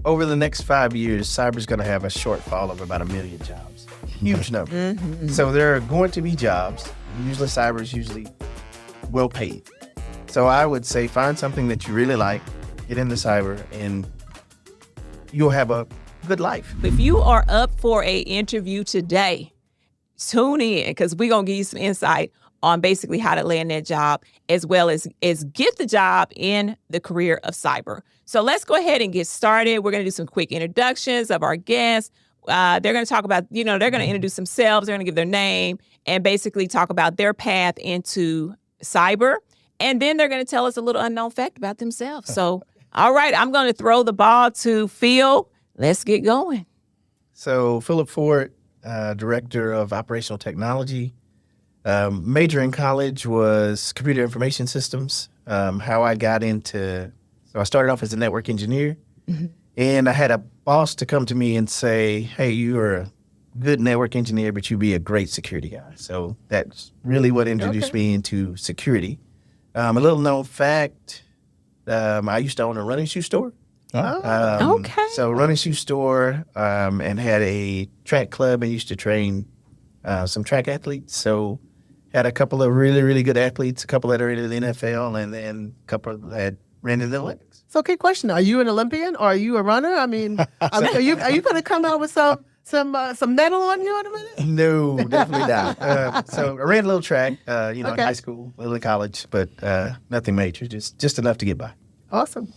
over the next 5 years, cyber's going to have a shortfall of about 1 million jobs. Huge number. Mm-hmm. So there are going to be jobs. Usually cyber is usually well paid. So I would say find something that you really like, get into cyber, and you'll have a good life. If you are up for a interview today, tune in because we're going to give you some insight on basically how to land that job as well as get the job in the career of cyber. So let's go ahead and get started. We're going to do some quick introductions of our guests. They're going to talk about, they're going to introduce themselves. They're going to give their name and basically talk about their path into cyber. And then they're going to tell us a little unknown fact about themselves. So, all right, I'm going to throw the ball to Phil. Let's get going. So Philip Ford, Director of Operational Technology. Major in college was computer information systems. How I got into, so I started off as a network engineer. Mm-hmm. And I had a boss to come to me and say, hey, you are a good network engineer, but you'd be a great security guy. So that's really what introduced me into security. A little known fact, I used to own a running shoe store. Okay. So running shoe store and had a track club and used to train some track athletes. So had a couple of really, really good athletes, a couple that are in the NFL, and then a couple that ran in the Olympics. So, okay, question: are you an Olympian or are you a runner? I mean, are you going to come out with some medal on you in a minute? No, definitely not. So I ran a little track, in high school, a little in college, but nothing major, just enough to get by. Awesome.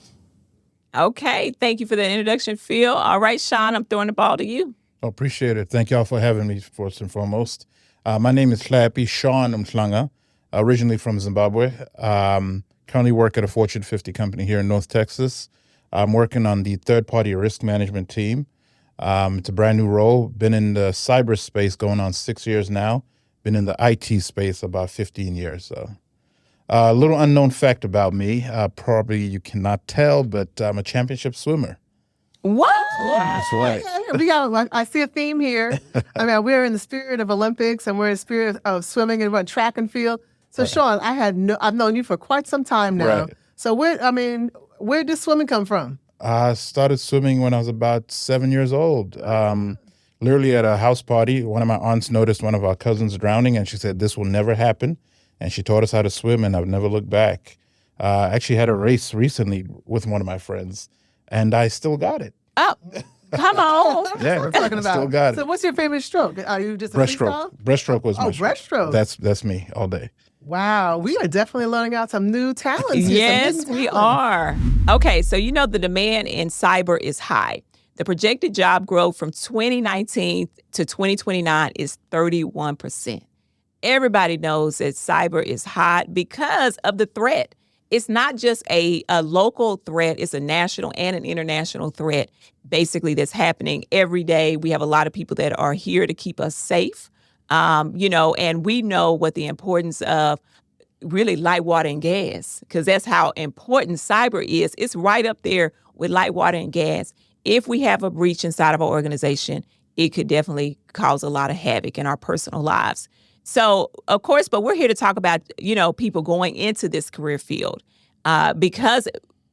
Okay, thank you for that introduction, Phil. All right, Sean, I'm throwing the ball to you. Appreciate it. Thank y'all for having me, first and foremost. My name is Hlapi Sean Mhlanga, originally from Zimbabwe. Currently work at a Fortune 50 company here in North Texas. I'm working on the third-party risk management team. It's a brand new role. Been in the cyber space going on 6 years now. Been in the IT space about 15 years. So a little unknown fact about me. Probably you cannot tell, but I'm a championship swimmer. What? That's right. I see a theme here. I mean, we're in the spirit of Olympics and we're in the spirit of swimming and track and field. So, Sean, I've known you for quite some time now. Right. So, where did swimming come from? I started swimming when I was about 7 years old. Literally at a house party, one of my aunts noticed one of our cousins drowning, and she said, "This will never happen." And she taught us how to swim, and I've never looked back. I actually had a race recently with one of my friends, and I still got it. Oh, come on. Yeah, We're talking about. still got it. So, what's your favorite stroke? Are you just a Breaststroke. freestyle? Breaststroke was my stroke. breaststroke. That's me all day. Wow, we are definitely learning out some new talents. Yes, we are. Okay, so the demand in cyber is high. The projected job growth from 2019 to 2029 is 31%. Everybody knows that cyber is hot because of the threat. It's not just a local threat, it's a national and an international threat, basically, that's happening every day. We have a lot of people that are here to keep us safe. And we know what the importance of really light, water, and gas, because that's how important cyber is. It's right up there with light, water, and gas. If we have a breach inside of our organization, it could definitely cause a lot of havoc in our personal lives. So, of course, but we're here to talk about, people going into this career field because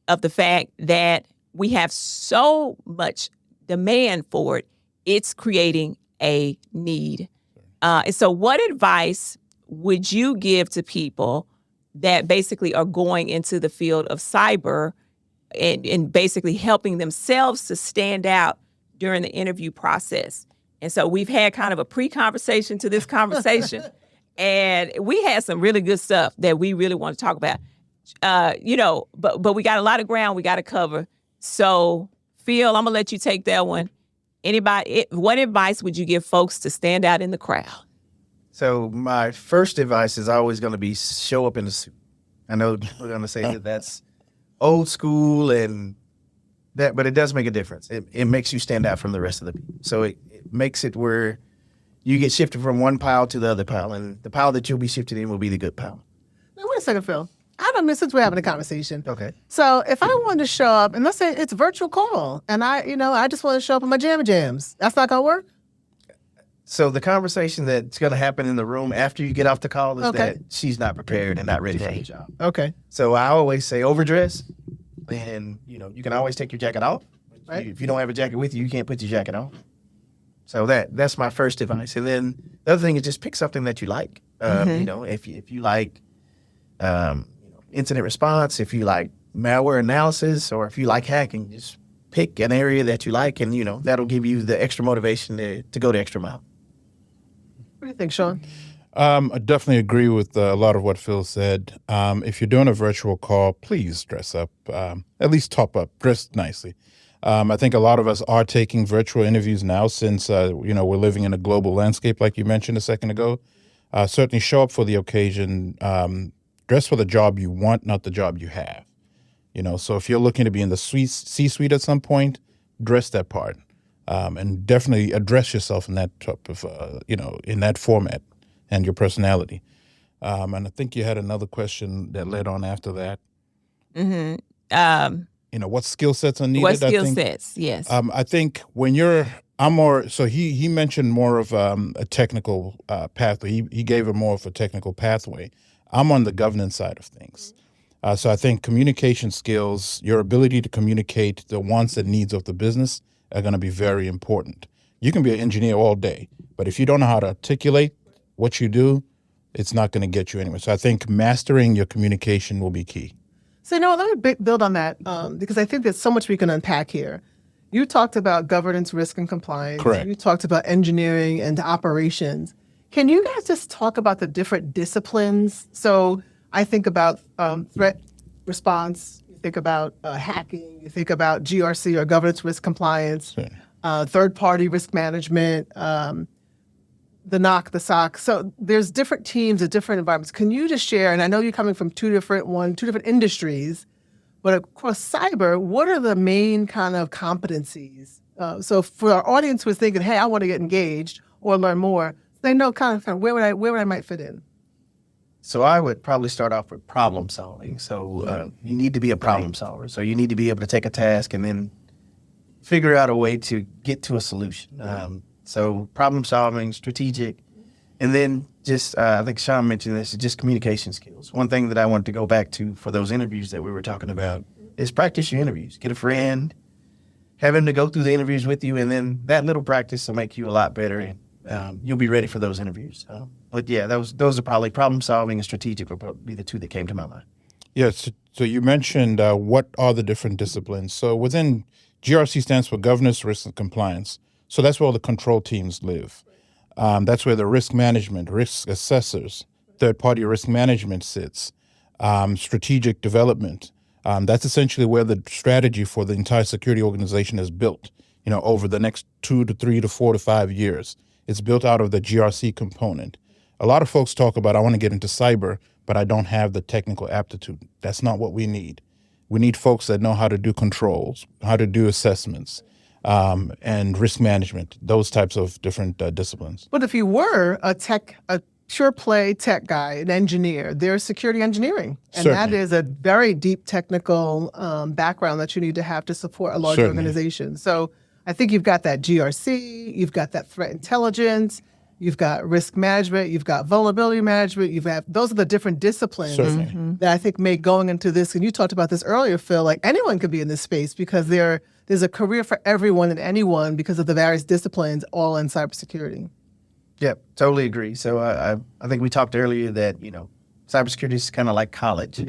of the fact that we have so much demand for it. It's creating a need. And so what advice would you give to people that basically are going into the field of cyber and basically helping themselves to stand out during the interview process? And so we've had kind of a pre-conversation to this conversation, and we had some really good stuff that we really want to talk about. But we got a lot of ground we got to cover. So, Phil, I'm going to let you take that one. What advice would you give folks to stand out in the crowd? So my first advice is always going to be show up in a suit. I know we're going to say that that's old school but it does make a difference. It makes you stand out from the rest of the people. So it makes it where you get shifted from one pile to the other pile, and the pile that you'll be shifted in will be the good pile. Now, wait a second, Phil. I don't know, since we're having a conversation. Okay. So if I wanted to show up, and let's say it's a virtual call, and I just want to show up in my jams, that's not going to work? So the conversation that's going to happen in the room after you get off the call is that she's not prepared and not ready for the job. Okay. So I always say overdress, and you can always take your jacket off, but Right. If you don't have a jacket with you, you can't put your jacket on. So that's my first advice. And then the other thing is just pick something that you like. You know, if you like incident response, if you like malware analysis, or if you like hacking, just pick an area that you like, and that'll give you the extra motivation to go the extra mile. What do you think, Sean? I definitely agree with a lot of what Phil said. If you're doing a virtual call, please dress up. At least top up, dress nicely. I think a lot of us are taking virtual interviews now since, we're living in a global landscape, like you mentioned a second ago. Certainly show up for the occasion. Dress for the job you want, not the job you have. So if you're looking to be in the C-suite at some point, dress that part. And definitely address yourself in that type of, in that format and your personality. And I think you had another question that led on after that. What skill sets are needed? What skill sets? Yes. I think when I'm more, so he mentioned more of a technical pathway. He gave it more of a technical pathway. I'm on the governance side of things. So I think communication skills, your ability to communicate the wants and needs of the business are going to be very important. You can be an engineer all day, but if you don't know how to articulate what you do, it's not going to get you anywhere. So I think mastering your communication will be key. So, let me build on that because I think there's so much we can unpack here. You talked about governance, risk, and compliance. Correct. You talked about engineering and operations. Can you guys just talk about the different disciplines? So I think about threat response, you think about hacking, you think about GRC or governance, risk, compliance, third-party risk management, the NOC, the SOC. So there's different teams at different environments. Can you just share, and I know you're coming from two different industries, but across cyber, what are the main kind of competencies? So for our audience who's thinking, hey, I want to get engaged or learn more, they know kind of where would I might fit in. So I would probably start off with problem solving. So you need to be a problem solver. So you need to be able to take a task and then figure out a way to get to a solution. So problem solving, strategic, and then just, I think Sean mentioned this, just communication skills. One thing that I wanted to go back to for those interviews that we were talking about is practice your interviews. Get a friend, have him to go through the interviews with you, and then that little practice will make you a lot better, and you'll be ready for those interviews. But yeah, those are probably problem solving and strategic would probably be the two that came to my mind. Yes. So you mentioned what are the different disciplines. So within GRC stands for governance, risk, and compliance. So that's where all the control teams live. That's where the risk management, risk assessors, third-party risk management sits, strategic development. That's essentially where the strategy for the entire security organization is built, over the next 2 to 3 to 4 to 5 years. It's built out of the GRC component. A lot of folks talk about, I want to get into cyber, but I don't have the technical aptitude. That's not what we need. We need folks that know how to do controls, how to do assessments, and risk management, those types of different disciplines. But if you were a pure play tech guy, an engineer, there's security engineering. And Certainly. that is a very deep technical background that you need to have to support a large Certainly. organization. So I think you've got that GRC, you've got that threat intelligence, you've got risk management, you've got vulnerability management, those are the different disciplines Certainly. that I think make going into this, and you talked about this earlier, Phil, like anyone could be in this space because there's a career for everyone and anyone because of the various disciplines all in cybersecurity. Yep, totally agree. So I think we talked earlier that, cybersecurity is kind of like college.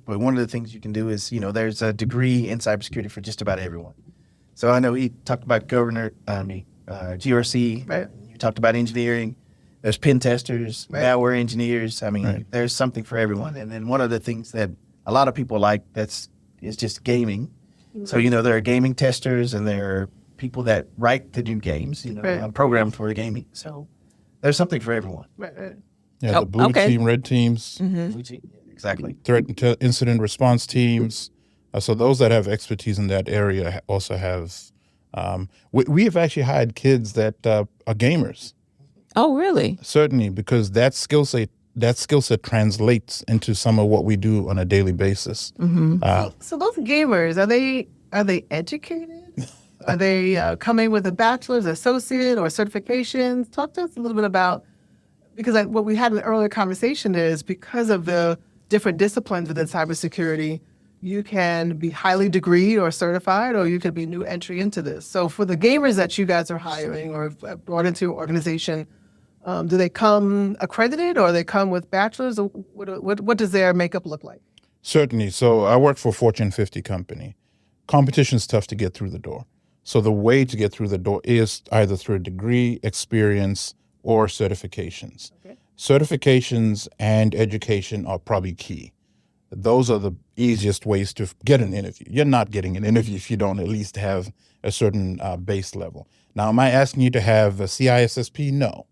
But one of the things you can do is, there's a degree in cybersecurity for just about everyone. So I know he talked about GRC. Right. You talked about engineering. There's pen testers, Right. malware engineers. Right. There's something for everyone. And then one of the things that a lot of people like is just gaming. So, there are gaming testers and there are people that write the new games, Right. programmed for gaming. So there's something for everyone. Right. Yeah, the blue okay. team, red teams, Exactly. threat incident response teams. So those that have expertise in that area also have. We have actually hired kids that are gamers. Oh, really? Certainly, because that skill set translates into some of what we do on a daily basis. So those gamers, are they educated? Are they coming with a bachelor's, associate, or certifications? Talk to us a little bit about, because what we had in the earlier conversation is because of the different disciplines within cybersecurity, You can be highly degreed or certified, or you could be new entry into this. So for the gamers that you guys are hiring or have brought into your organization, do they come accredited or they come with bachelors? Or what does their makeup look like? Certainly. So I work for a Fortune 50 company. Competition is tough to get through the door. So the way to get through the door is either through a degree, experience, or certifications. Okay. Certifications and education are probably key. Those are the easiest ways to get an interview. You're not getting an interview if you don't at least have a certain base level. Now, am I asking you to have a CISSP? No.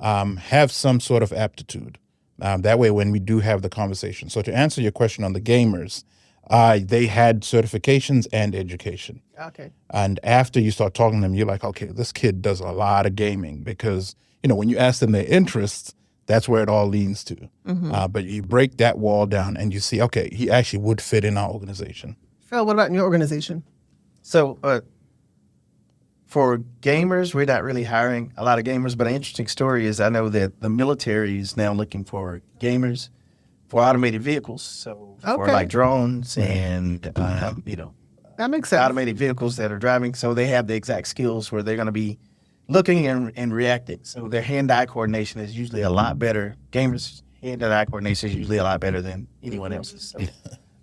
Have some sort of aptitude. That way, when we do have the conversation. So to answer your question on the gamers, they had certifications and education. Okay. And after you start talking to them, you're like, okay, this kid does a lot of gaming because, when you ask them their interests, that's where it all leans to. But you break that wall down and you see, okay, he actually would fit in our organization. Phil, what about in your organization? So for gamers, we're not really hiring a lot of gamers, but an interesting story is I know that the military is now looking for gamers for automated vehicles. So for Okay. like drones and, That makes sense. automated vehicles that are driving. So they have the exact skills where they're going to be looking and reacting. So their hand-eye coordination is usually a lot better. Gamers' hand-eye coordination is usually a lot better than anyone else's. So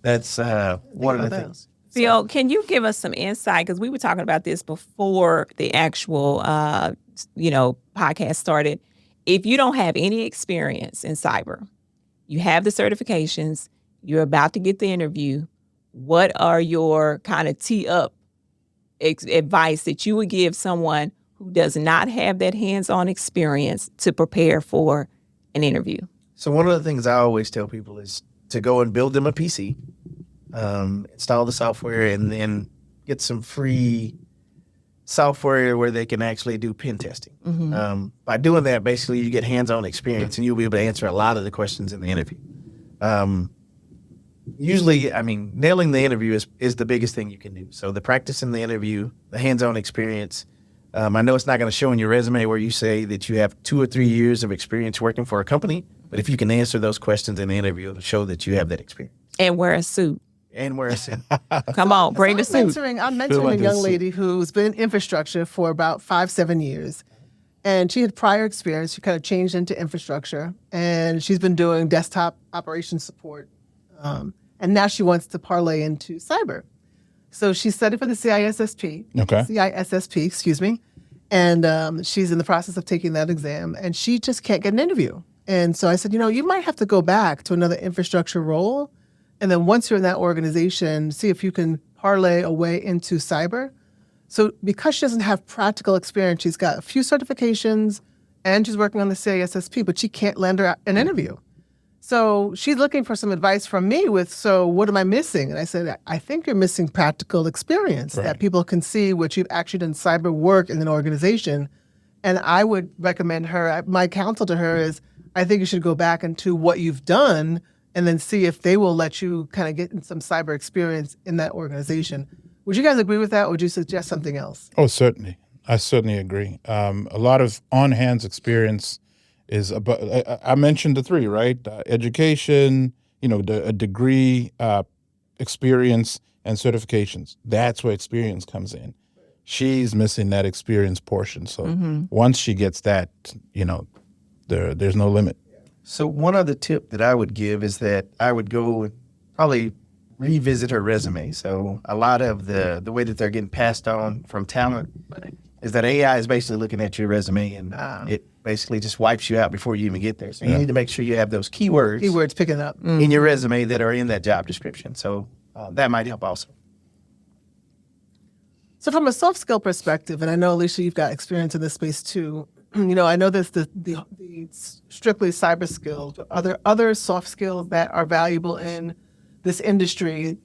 that's one of the about things. Phil, can you give us some insight? Because we were talking about this before the actual, podcast started. If you don't have any experience in cyber, you have the certifications, you're about to get the interview, what are your kind of tee-up advice that you would give someone who does not have that hands-on experience to prepare for an interview? So one of the things I always tell people is to go and build them a PC, install the software, and then get some free software where they can actually do pen testing. By doing that, basically you get hands-on experience and you'll be able to answer a lot of the questions in the interview. Usually, nailing the interview is the biggest thing you can do. So the practice in the interview, the hands-on experience. I know it's not going to show in your resume where you say that you have 2 or 3 years of experience working for a company, but if you can answer those questions in the interview, it'll show that you have that experience. And wear a suit. And where it's in. Come on, bring the suit. I'm mentoring a young lady who's been in infrastructure for about 5-7 years. And she had prior experience. She kind of changed into infrastructure. And she's been doing desktop operations support. And now she wants to parlay into cyber. So she studied for the CISSP. Okay. CISSP, excuse me. And she's in the process of taking that exam. And she just can't get an interview. And so I said, you might have to go back to another infrastructure role. And then once you're in that organization, see if you can parlay a way into cyber. So because she doesn't have practical experience, she's got a few certifications and she's working on the CISSP, but she can't land her an interview. So she's looking for some advice from me so what am I missing? And I said, I think you're missing practical experience that people can see what you've actually done cyber work in an organization. And I would recommend her, my counsel to her is, I think you should go back into what you've done and then see if they will let you kind of get in some cyber experience in that organization. Would you guys agree with that, or would you suggest something else? Oh, certainly. I certainly agree. A lot of on-hands experience is about, I mentioned the 3, right? Education, a degree, experience, and certifications. That's where experience comes in. She's missing that experience portion. So once she gets that, there's no limit. So one other tip that I would give is that I would go and probably revisit her resume. So a lot of the way that they're getting passed on from talent is that AI is basically looking at your resume and it basically just wipes you out before you even get there. So you need to make sure you have those keywords picking up in your resume that are in that job description. So that might help also. So from a soft skill perspective, and I know, Alicia, you've got experience in this space too. I know there's the strictly cyber skills, but are there other soft skills that are valuable in this industry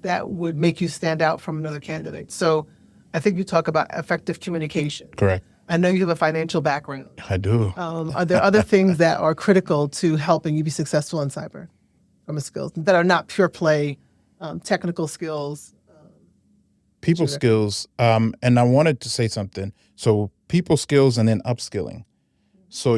that would make you stand out from another candidate? So I think you talk about effective communication. Correct. I know you have a financial background. I do. Are there other things that are critical to helping you be successful in cyber from a skills that are not pure play, technical skills? People skills. And I wanted to say something. So people skills and then upskilling. So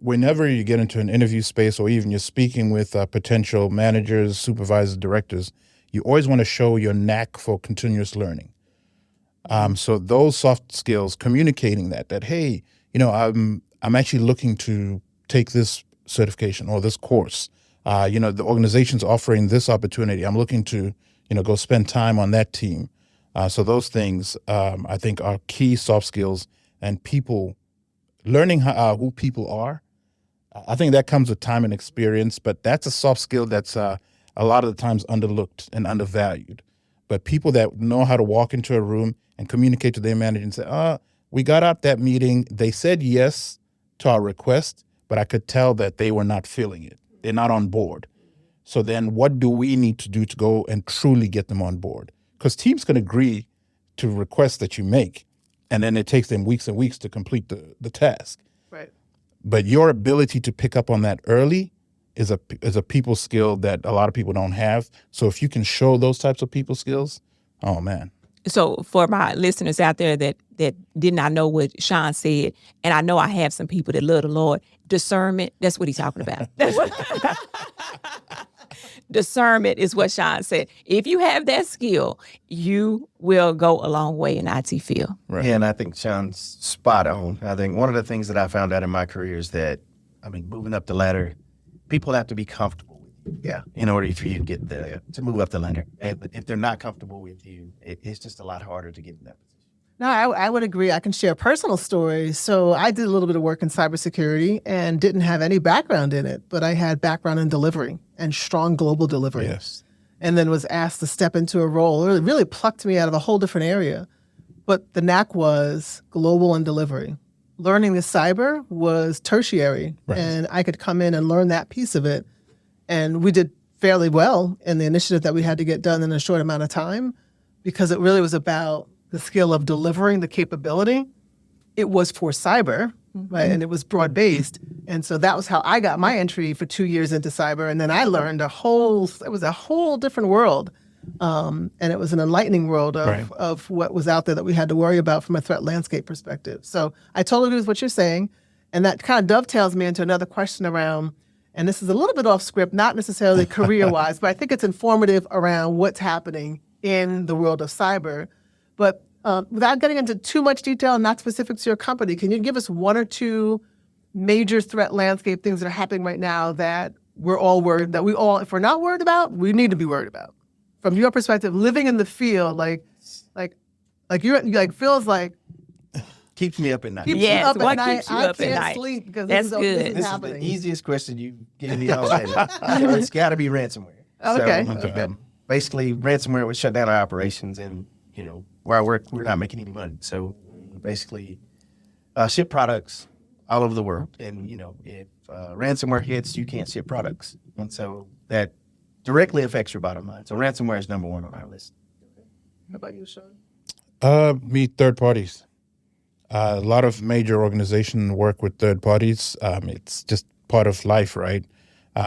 whenever you get into an interview space or even you're speaking with potential managers, supervisors, directors, you always want to show your knack for continuous learning. So those soft skills, communicating that hey, I'm actually looking to take this certification or this course. The organization's offering this opportunity. I'm looking to, go spend time on that team. So those things, I think, are key soft skills, and people learning who people are. I think that comes with time and experience, but that's a soft skill that's a lot of the times underlooked and undervalued. But people that know how to walk into a room and communicate to their manager and say, we got out that meeting. They said yes to our request, but I could tell that they were not feeling it. They're not on board. So then what do we need to do to go and truly get them on board? Because teams can agree to requests that you make, and then it takes them weeks and weeks to complete the task. Right. But your ability to pick up on that early is a people skill that a lot of people don't have. So if you can show those types of people skills, oh man. So for my listeners out there that did not know what Sean said, and I know I have some people that love the Lord, discernment, that's what he's talking about. Discernment is what Sean said. If you have that skill, you will go a long way in IT field. Right. Yeah, and I think Sean's spot on. I think one of the things that I found out in my career is that, moving up the ladder, people have to be comfortable with you. Yeah, in order for you to get to move up the ladder. And if they're not comfortable with you, it's just a lot harder to get in that position. No, I would agree. I can share personal stories. So I did a little bit of work in cybersecurity and didn't have any background in it, but I had background in delivery and strong global delivery. Yes. And then was asked to step into a role. It really plucked me out of a whole different area. But the knack was global and delivery. Learning the cyber was tertiary. Right. And I could come in and learn that piece of it. And we did fairly well in the initiative that we had to get done in a short amount of time, because it really was about the skill of delivering the capability. It was for cyber, right? And it was broad-based. And so that was how I got my entry for 2 years into cyber. And then I learned it was a whole different world. And it was an enlightening world of what was out there that we had to worry about from a threat landscape perspective. So I totally agree with what you're saying. And that kind of dovetails me into another question around, and this is a little bit off script, not necessarily career-wise, but I think it's informative around what's happening in the world of cyber. But without getting into too much detail, not specific to your company, can you give us one or two major threat landscape things that are happening right now that we're all worried, that if we're not worried about, we need to be worried about? From your perspective, living in the field, like feels like Keeps me up at night. keeps Yes, you up what at night. keeps you I up at can't night? sleep because That's this good. is This happening. is the easiest question you give me all day. It's got to be ransomware. Okay. So, basically, ransomware would shut down our operations, and where I work, we're not making any money. So basically, ship products all over the world, and if ransomware hits, you can't ship products, and so that directly affects your bottom line. So ransomware is number one on our list. How about you, Sean? Meet third parties. A lot of major organizations work with third parties. It's just part of life, right?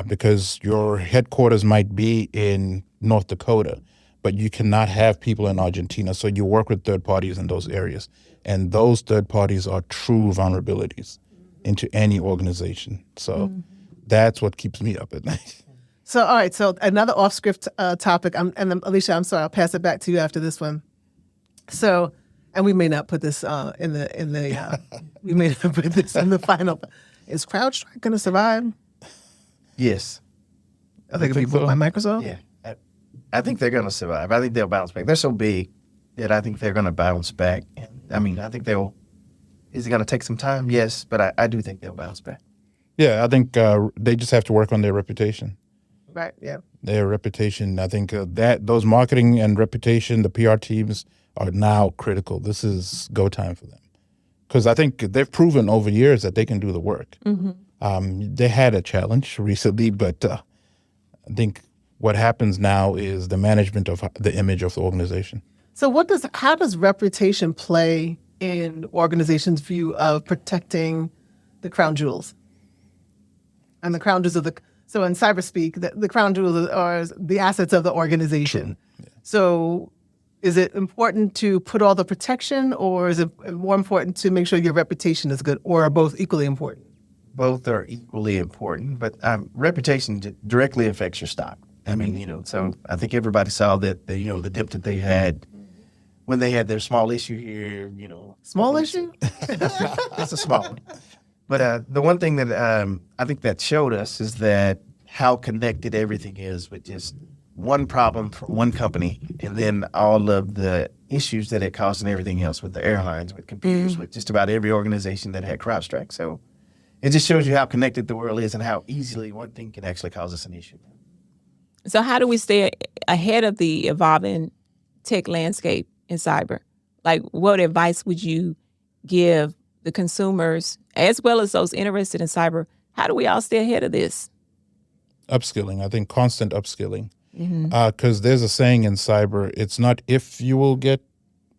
Because your headquarters might be in North Dakota, but you cannot have people in Argentina. So you work with third parties in those areas. And those third parties are true vulnerabilities into any organization. So that's what keeps me up at night. So, all right. So another off-script topic, and then, Alicia, I'm sorry, I'll pass it back to you after this one. So, and we may not put this in the we may not put this in the final. Is CrowdStrike going to survive? Yes. I think it'll be bought by Microsoft. Yeah. I think they're going to survive. I think they'll bounce back. They're so big that I think they're going to bounce back. I think they'll. Is it going to take some time? Yes, but I do think they'll bounce back. Yeah, I think they just have to work on their reputation. Right. Yeah. Their reputation. I think that those marketing and reputation, the PR teams are now critical. This is go time for them, because I think they've proven over years that they can do the work. They had a challenge recently, but I think what happens now is the management of the image of the organization. So how does reputation play in organizations' view of protecting the crown jewels? And the crown jewels so in cyberspeak, the crown jewels are the assets of the organization. Yeah. So is it important to put all the protection, or is it more important to make sure your reputation is good, or are both equally important? both are equally important, but reputation directly affects your stock. I mean, so I think everybody saw that the dip that they had when they had their small issue here. Small issue? It's a small one. But the one thing that I think that showed us is that how connected everything is with just one problem from one company, and then all of the issues that it caused and everything else with the airlines, with computers, with just about every organization that had CrowdStrike. So it just shows you how connected the world is and how easily one thing can actually cause us an issue. So how do we stay ahead of the evolving tech landscape in cyber? Like, what advice would you give the consumers as well as those interested in cyber? How do we all stay ahead of this? Upskilling. I think constant upskilling. Because there's a saying in cyber, it's not if you will get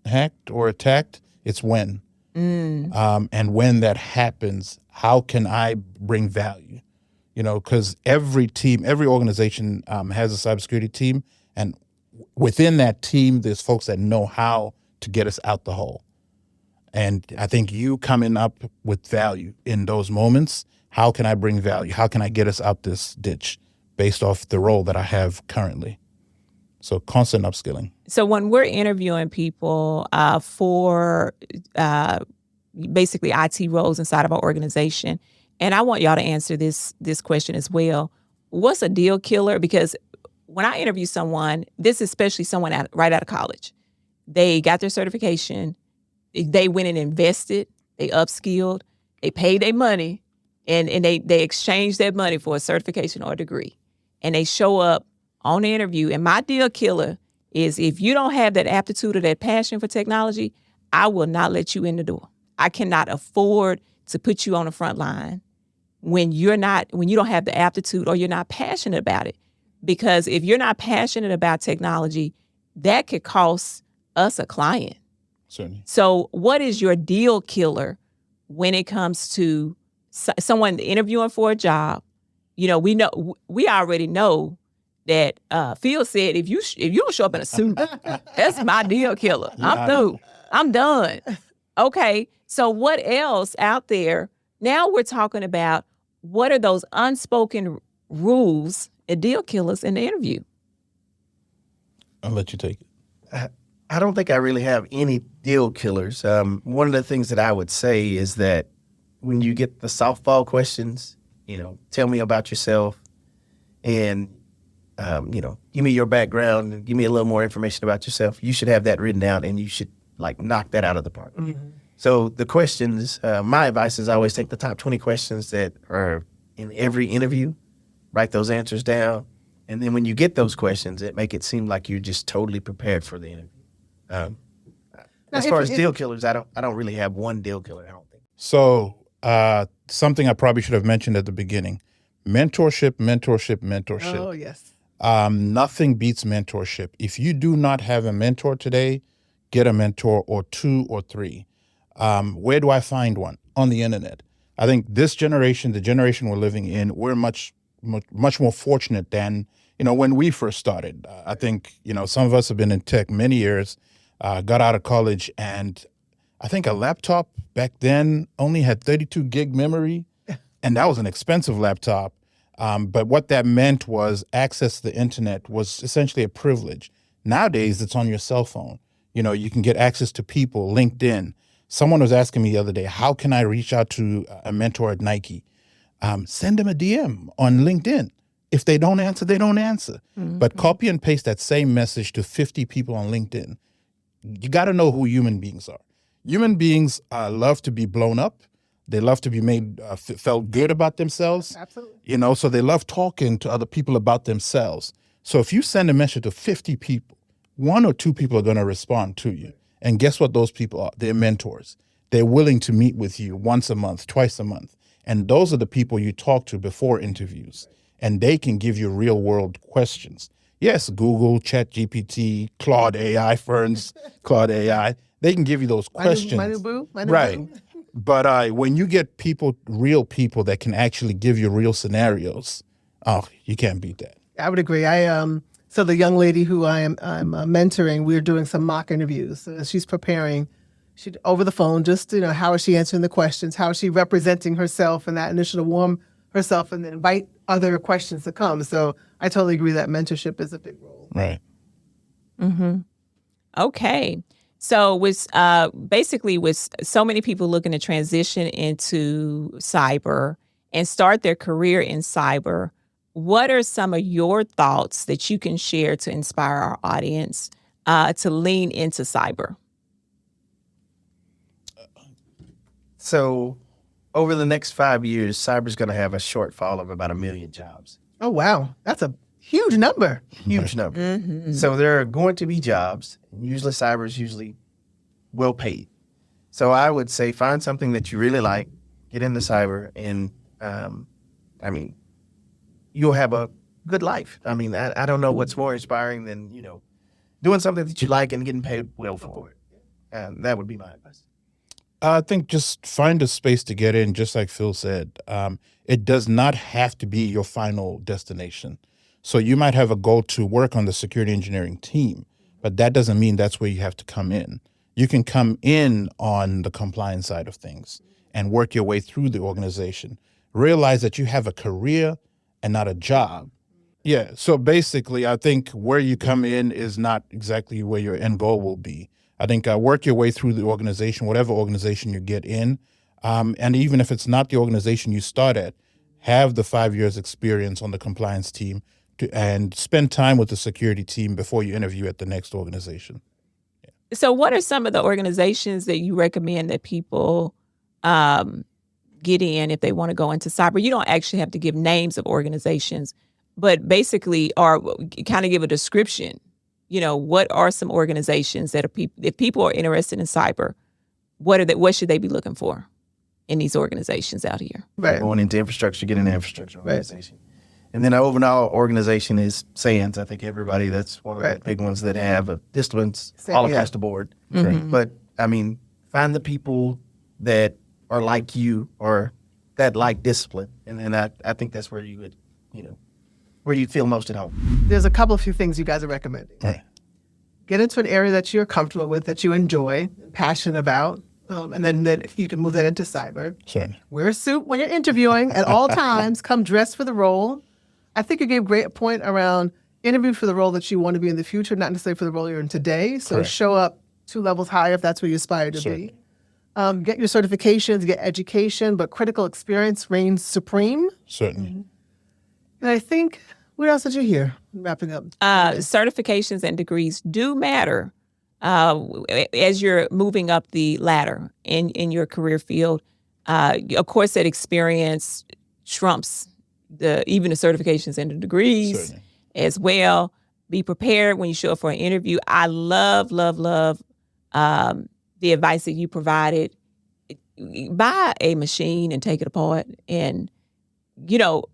hacked or attacked, it's when. And when that happens, how can I bring value? Because every team, every organization has a cybersecurity team. And within that team, there's folks that know how to get us out the hole. And I think you coming up with value in those moments, how can I bring value? How can I get us out this ditch based off the role that I have currently? So constant upskilling. So when we're interviewing people for basically IT roles inside of our organization, and I want y'all to answer this question as well. What's a deal killer? Because when I interview someone, this is especially someone right out of college, they got their certification, they went and invested, they upskilled, they paid their money, and they exchanged that money for a certification or a degree. And they show up on the interview. And my deal killer is if you don't have that aptitude or that passion for technology, I will not let you in the door. I cannot afford to put you on the front line when you don't have the aptitude or you're not passionate about it. Because if you're not passionate about technology, that could cost us a client. Certainly. So what is your deal killer when it comes to someone interviewing for a job? We already know that Phil said if you don't show up in a suit, that's my deal killer. I'm through. I'm done. Okay, so what else out there? Now we're talking about what are those unspoken rules and deal killers in the interview? I'll let you take it. I don't think I really have any deal killers. One of the things that I would say is that when you get the softball questions, tell me about yourself and, give me your background and give me a little more information about yourself. You should have that written down and you should knock that out of the park. Mm-hmm. So the questions, my advice is always take the top 20 questions that are in every interview, write those answers down. And then when you get those questions, it make it seem like you're just totally prepared for the interview. As far as deal killers, I don't really have one deal killer, I don't think. So something I probably should have mentioned at the beginning, mentorship. Oh, yes. Nothing beats mentorship. If you do not have a mentor today, get a mentor or two or three. Where do I find one? On the internet. I think this generation, the generation we're living in, we're much more fortunate than, when we first started. I think, some of us have been in tech many years, got out of college, and I think a laptop back then only had 32 gig memory, and that was an expensive laptop. But what that meant was access to the internet was essentially a privilege. Nowadays, it's on your cell phone. You can get access to people, LinkedIn. Someone was asking me the other day, how can I reach out to a mentor at Nike? Send them a DM on LinkedIn. If they don't answer, they don't answer. Mm-hmm. But copy and paste that same message to 50 people on LinkedIn. You got to know who human beings are. Human beings love to be blown up. They love to be made felt good about themselves. Absolutely. So they love talking to other people about themselves. So if you send a message to 50 people, 1 or 2 people are going to respond to you. And guess what those people are? They're mentors. They're willing to meet with you once a month, twice a month. And those are the people you talk to before interviews. And they can give you real world questions. Yes, Google, ChatGPT, Claude AI, Fern's Claude AI, they can give you those questions. My new boo. Right. But when you get real people that can actually give you real scenarios, you can't beat that. I would agree. So the young lady who I'm mentoring, we're doing some mock interviews. So she's preparing She over the phone, just how is she answering the questions? How is she representing herself and that initial to warm herself and then invite other questions to come. So I totally agree that mentorship is a big role. Right. Okay. So with basically with so many people looking to transition into cyber and start their career in cyber, what are some of your thoughts that you can share to inspire our audience to lean into cyber? So over the next 5 years, cyber's going to have a shortfall of about 1 million jobs. Oh, wow. That's a huge number. Huge number. So there are going to be jobs. Usually cyber is usually well paid. So I would say find something that you really like, get into cyber, and you'll have a good life. I mean, I don't know what's more inspiring than, doing something that you like and getting paid well for it. That would be my advice. I think just find a space to get in, just like Phil said. It does not have to be your final destination. So you might have a goal to work on the security engineering team, but that doesn't mean that's where you have to come in. You can come in on the compliance side of things and work your way through the organization. Realize that you have a career and not a job. Yeah, so basically, I think where you come in is not exactly where your end goal will be. I think work your way through the organization, whatever organization you get in. And even if it's not the organization you start at, have the 5 years experience on the compliance team and spend time with the security team before you interview at the next organization. So what are some of the organizations that you recommend that people get in if they want to go into cyber? You don't actually have to give names of organizations, but basically, or kind of give a description. What are some organizations that if people are interested in cyber, what should they be looking for in these organizations out here? Right. Going into infrastructure, get an infrastructure organization. And then our overall organization is SANS. I think everybody, that's one of the big ones that have disciplines all across the board. But, find the people that are like you or that like discipline. And then I think that's where you would, where you feel most at home. There's a couple of few things you guys are recommending. Right. Get into an area that you're comfortable with, that you enjoy, passionate about, and then that you can move that into cyber. Certainly. Wear a suit when you're interviewing at all times. Come dressed for the role. I think you gave a great point around interview for the role that you want to be in the future, not necessarily for the role you're in today. So show up 2 levels higher if that's where you aspire to be. Get your certifications, get education, but critical experience reigns supreme. Certainly. And I think, what else did you hear? Wrapping up. Certifications and degrees do matter as you're moving up the ladder in your career field. Of course, that experience trumps even the certifications and the degrees as well. Be prepared when you show up for an interview. I love the advice that you provided. Buy a machine and take it apart and,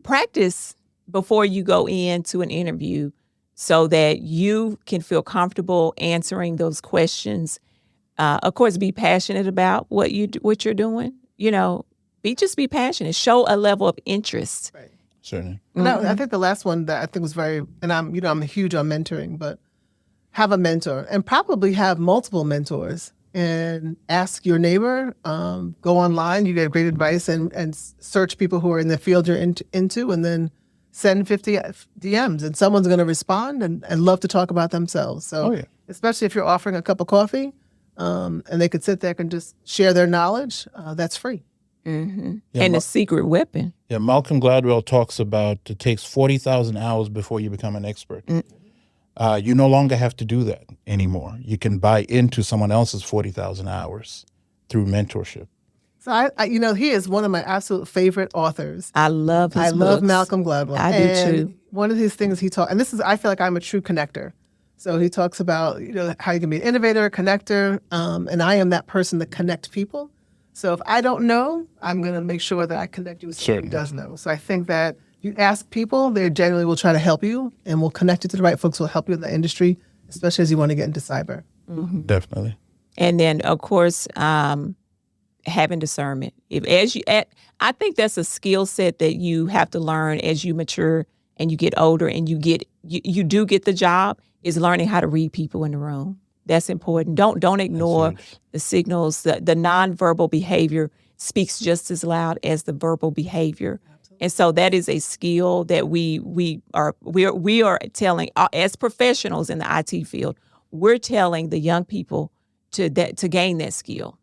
practice before you go into an interview so that you can feel comfortable answering those questions. Of course, be passionate about what you're doing. Be passionate. Show a level of interest. Right. Certainly. No, I think the last one that I think was very, and I'm huge on mentoring, but have a mentor and probably have multiple mentors and ask your neighbor, go online, you get great advice and search people who are in the field you're into and then send 50 DMs and someone's going to respond and love to talk about themselves. So especially if you're offering a cup of coffee and they could sit there and just share their knowledge, that's free. Mm-hmm. And the secret weapon. Yeah, Malcolm Gladwell talks about it takes 40,000 hours before you become an expert. You no longer have to do that anymore. You can buy into someone else's 40,000 hours through mentorship. So I he is one of my absolute favorite authors. I love his books. Love Malcolm Gladwell. I do too. One of his things he taught, and I feel like I'm a true connector. So he talks about how you can be an innovator, a connector, and I am that person that connects people. So if I don't know, I'm going to make sure that I connect you with someone who does know. So I think that you ask people, they generally will try to help you and will connect you to the right folks who will help you in the industry, especially as you want to get into cyber. Mm-hmm. Definitely. And then, of course, having discernment. I think that's a skill set that you have to learn as you mature and you get older and you do get the job, is learning how to read people in the room. That's important. Don't ignore the signals. The nonverbal behavior speaks just as loud as the verbal behavior. And so that is a skill that we are telling as professionals in the IT field. We're telling the young people to gain that skill.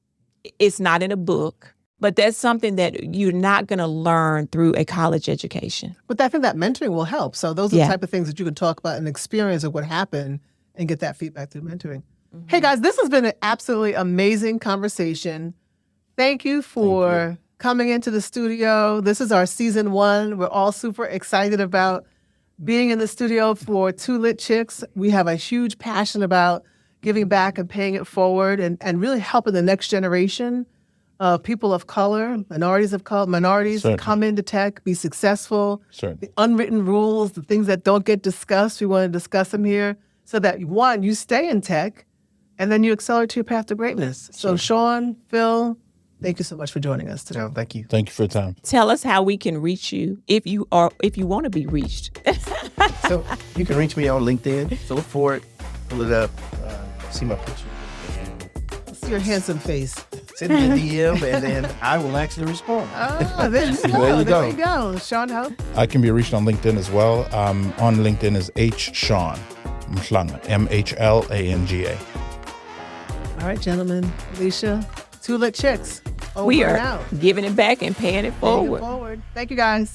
It's not in a book, but that's something that you're not going to learn through a college education. But I think that mentoring will help. So those are the type of things that you can talk about and experience of what happened and get that feedback through mentoring. Hey guys, this has been an absolutely amazing conversation. Thank you for coming into the studio. This is our season 1. We're all super excited about being in the studio for Two Lit Chicks. We have a huge passion about giving back and paying it forward and really helping the next generation of people of color, minorities Certainly. come into tech, be successful. Certainly. The unwritten rules, the things that don't get discussed, we want to discuss them here so that, one, you stay in tech and then you accelerate to your path to greatness. So Sean, Phil, thank you so much for joining us today. No, thank you. Thank you for your time. Tell us how we can reach you if you want to be reached. So you can reach me on LinkedIn. Philip Ford. Pull it up. See my picture. See your handsome face. Send me a DM, and then I will actually respond. Oh, there you go. There you go. There you go. Sean, how? I can be reached on LinkedIn as well. On LinkedIn is Sean Mhlanga, Mhlanga. All right, gentlemen. Alicia, Two Lit Chicks. Over We and are out. giving it back and paying it Paying it forward. forward. Thank you, guys.